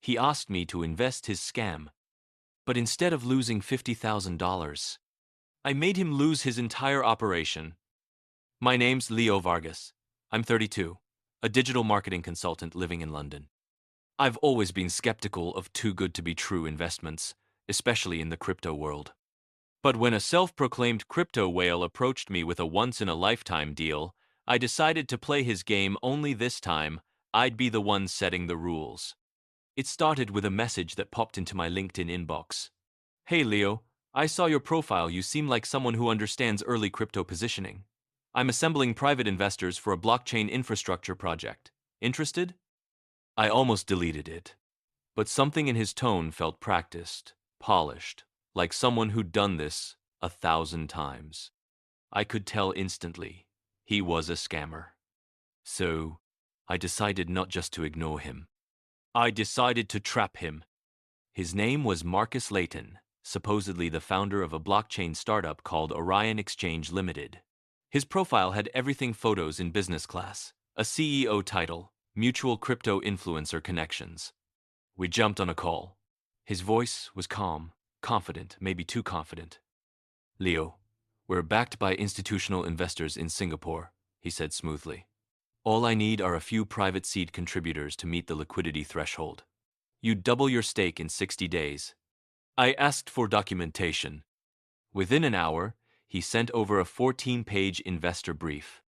He asked me to invest his scam, but instead of losing $50,000, I made him lose his entire operation. My name's Leo Vargas. I'm 32, a digital marketing consultant living in London. I've always been skeptical of too good to be true investments, especially in the crypto world. But when a self-proclaimed crypto whale approached me with a once-in-a-lifetime deal, I decided to play his game, only this time I'd be the one setting the rules. It started with a message that popped into my LinkedIn inbox. "Hey Leo, I saw your profile. You seem like someone who understands early crypto positioning. I'm assembling private investors for a blockchain infrastructure project. Interested?" I almost deleted it, but something in his tone felt practiced, polished, like someone who'd done this 1,000 times. I could tell instantly he was a scammer. So I decided not just to ignore him. I decided to trap him. His name was Marcus Layton, supposedly the founder of a blockchain startup called Orion Exchange Limited. His profile had everything: photos in business class, a CEO title, mutual crypto influencer connections. We jumped on a call. His voice was calm, confident, maybe too confident. "Leo, we're backed by institutional investors in Singapore," he said smoothly. "All I need are a few private seed contributors to meet the liquidity threshold. You double your stake in 60 days. I asked for documentation. Within an hour, he sent over a 14-page investor brief.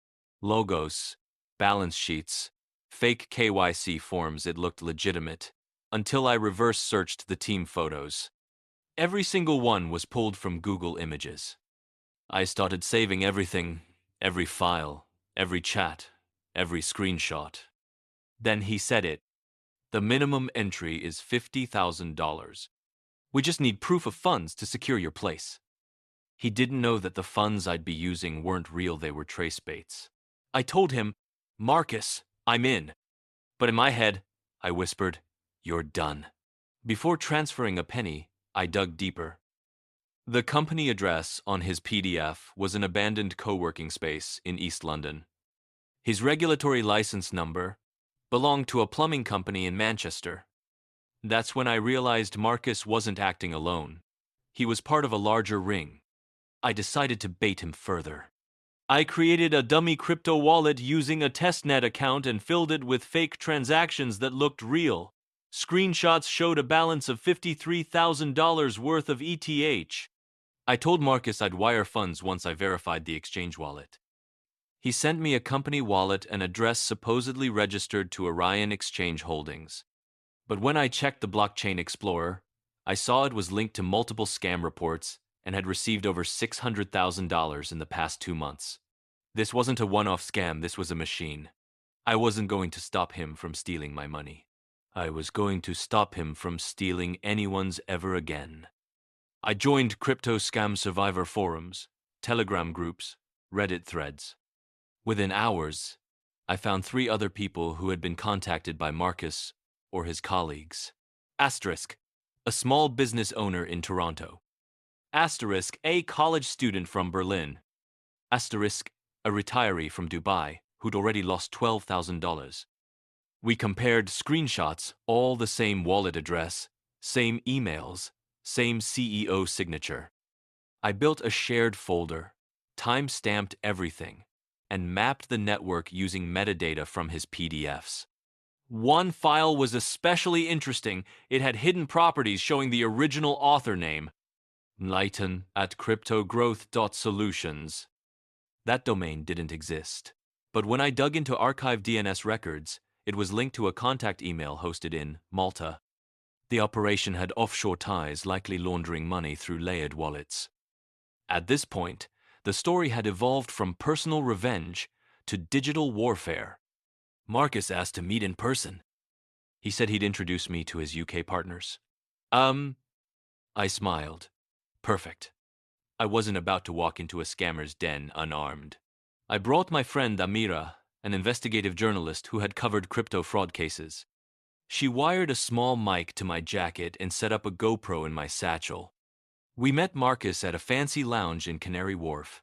Logos, balance sheets, fake KYC forms. It looked legitimate, until I reverse searched the team photos. Every single one was pulled from Google Images. I started saving everything, every file, every chat, every screenshot. Then he said it. "The minimum entry is $50,000. We just need proof of funds to secure your place." He didn't know that the funds I'd be using weren't real, they were trace baits. I told him, "Marcus, I'm in." But in my head, I whispered, "You're done." Before transferring a penny, I dug deeper. The company address on his PDF was an abandoned co-working space in East London. His regulatory license number belonged to a plumbing company in Manchester. That's when I realized Marcus wasn't acting alone. He was part of a larger ring. I decided to bait him further. I created a dummy crypto wallet using a testnet account and filled it with fake transactions that looked real. Screenshots showed a balance of $53,000 worth of ETH. I told Marcus I'd wire funds once I verified the exchange wallet. He sent me a company wallet and address supposedly registered to Orion Exchange Holdings. But when I checked the Blockchain Explorer, I saw it was linked to multiple scam reports and had received over $600,000 in the past 2 months. This wasn't a one-off scam, this was a machine. I wasn't going to stop him from stealing my money. I was going to stop him from stealing anyone's ever again. I joined crypto scam survivor forums, Telegram groups, Reddit threads. Within hours, I found 3 other people who had been contacted by Marcus or his colleagues. Asterisk, a small business owner in Toronto. Asterisk, a college student from Berlin. Asterisk, a retiree from Dubai who'd already lost $12,000. We compared screenshots, all the same wallet address, same emails, same CEO signature. I built a shared folder, time-stamped everything, and mapped the network using metadata from his PDFs. One file was especially interesting. It had hidden properties showing the original author name, Layton at cryptogrowth.solutions. That domain didn't exist. But when I dug into archived DNS records, it was linked to a contact email hosted in Malta. The operation had offshore ties, likely laundering money through layered wallets. At this point, the story had evolved from personal revenge to digital warfare. Marcus asked to meet in person. He said he'd introduce me to his UK partners. I smiled. Perfect. I wasn't about to walk into a scammer's den unarmed. I brought my friend Amira, an investigative journalist who had covered crypto fraud cases. She wired a small mic to my jacket and set up a GoPro in my satchel. We met Marcus at a fancy lounge in Canary Wharf.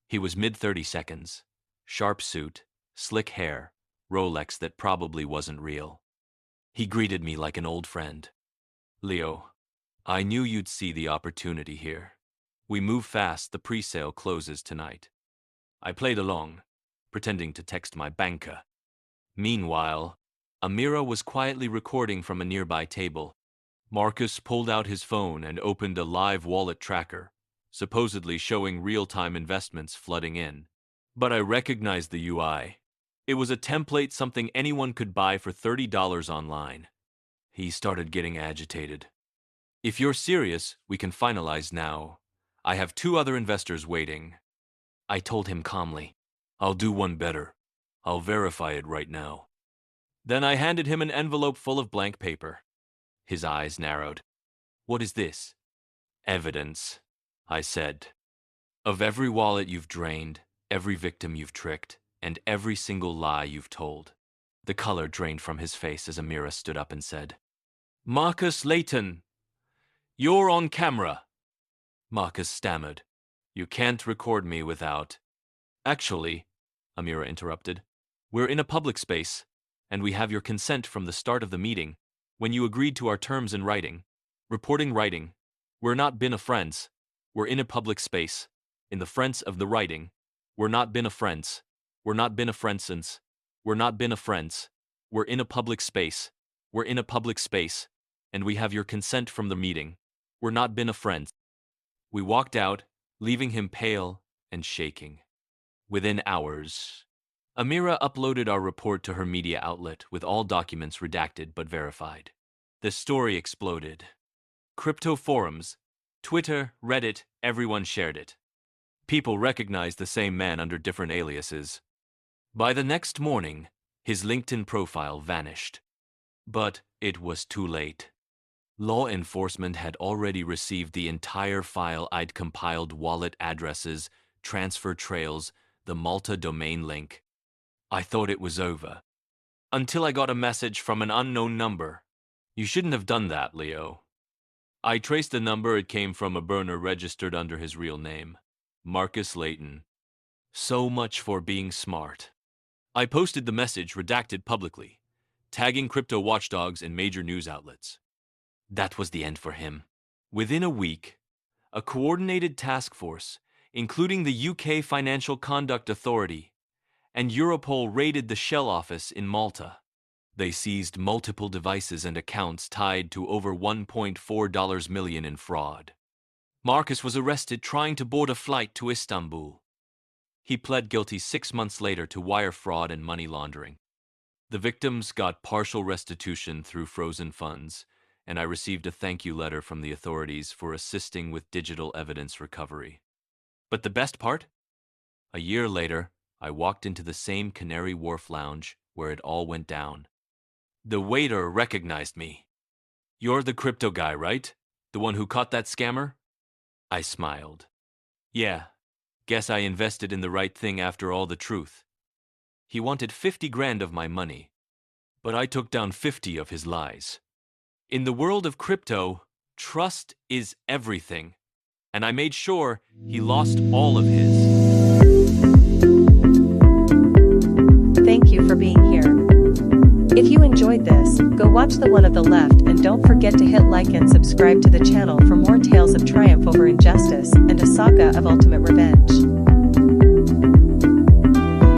He was mid-30s, sharp suit, slick hair, Rolex that probably wasn't real. He greeted me like an old friend. Leo, I knew you'd see the opportunity here. We move fast, the pre-sale closes tonight. I played along, pretending to text my banker. Meanwhile, Amira was quietly recording from a nearby table. Marcus pulled out his phone and opened a live wallet tracker, supposedly showing real-time investments flooding in. But I recognized the UI. It was a template, something anyone could buy for $30 online. He started getting agitated. If you're serious, we can finalize now. I have 2 other investors waiting. I told him calmly, I'll do one better. I'll verify it right now. Then I handed him an envelope full of blank paper. His eyes narrowed. What is this? Evidence, I said. Of every wallet you've drained, every victim you've tricked, and every single lie you've told. The color drained from his face as Amira stood up and said, Marcus Layton, you're on camera. Marcus stammered. You can't record me without. Actually, Amira interrupted, we're in a public space, and we have your consent from the start of the meeting, when you agreed to our terms in writing. Reporting writing. We're not been a friends. We're in a public space. In the friends of the writing. We're not been a friends. We're not been a friends since. We're not been a friends. We're in a public space. We're in a public space. And we have your consent from the meeting. We're not been a friends. We walked out, leaving him pale and shaking. Within hours, Amira uploaded our report to her media outlet with all documents redacted but verified. The story exploded. Crypto forums, Twitter, Reddit, everyone shared it. People recognized the same man under different aliases. By the next morning, his LinkedIn profile vanished. But it was too late. Law enforcement had already received the entire file I'd compiled: wallet addresses, transfer trails, the Malta domain link. I thought it was over. Until I got a message from an unknown number. You shouldn't have done that, Leo. I traced the number. It came from a burner registered under his real name, Marcus Layton. So much for being smart. I posted the message redacted publicly, tagging crypto watchdogs and major news outlets. That was the end for him. Within a week, a coordinated task force, including the UK Financial Conduct Authority and Europol, raided the Shell office in Malta. They seized multiple devices and accounts tied to over $1.4 million in fraud. Marcus was arrested trying to board a flight to Istanbul. He pled guilty 6 months later to wire fraud and money laundering. The victims got partial restitution through frozen funds, and I received a thank you letter from the authorities for assisting with digital evidence recovery. But the best part? A year later, I walked into the same Canary Wharf lounge where it all went down. The waiter recognized me. You're the crypto guy, right? The one who caught that scammer? I smiled. Yeah, guess I invested in the right thing after all. The truth. He wanted 50 grand of my money, but I took down 50 of his lies. In the world of crypto, trust is everything, and I made sure he lost all of his. Thank you for being here. If you enjoyed this, go watch the one of the left, and don't forget to hit like and subscribe to the channel for more tales of triumph over injustice and a saga of ultimate revenge.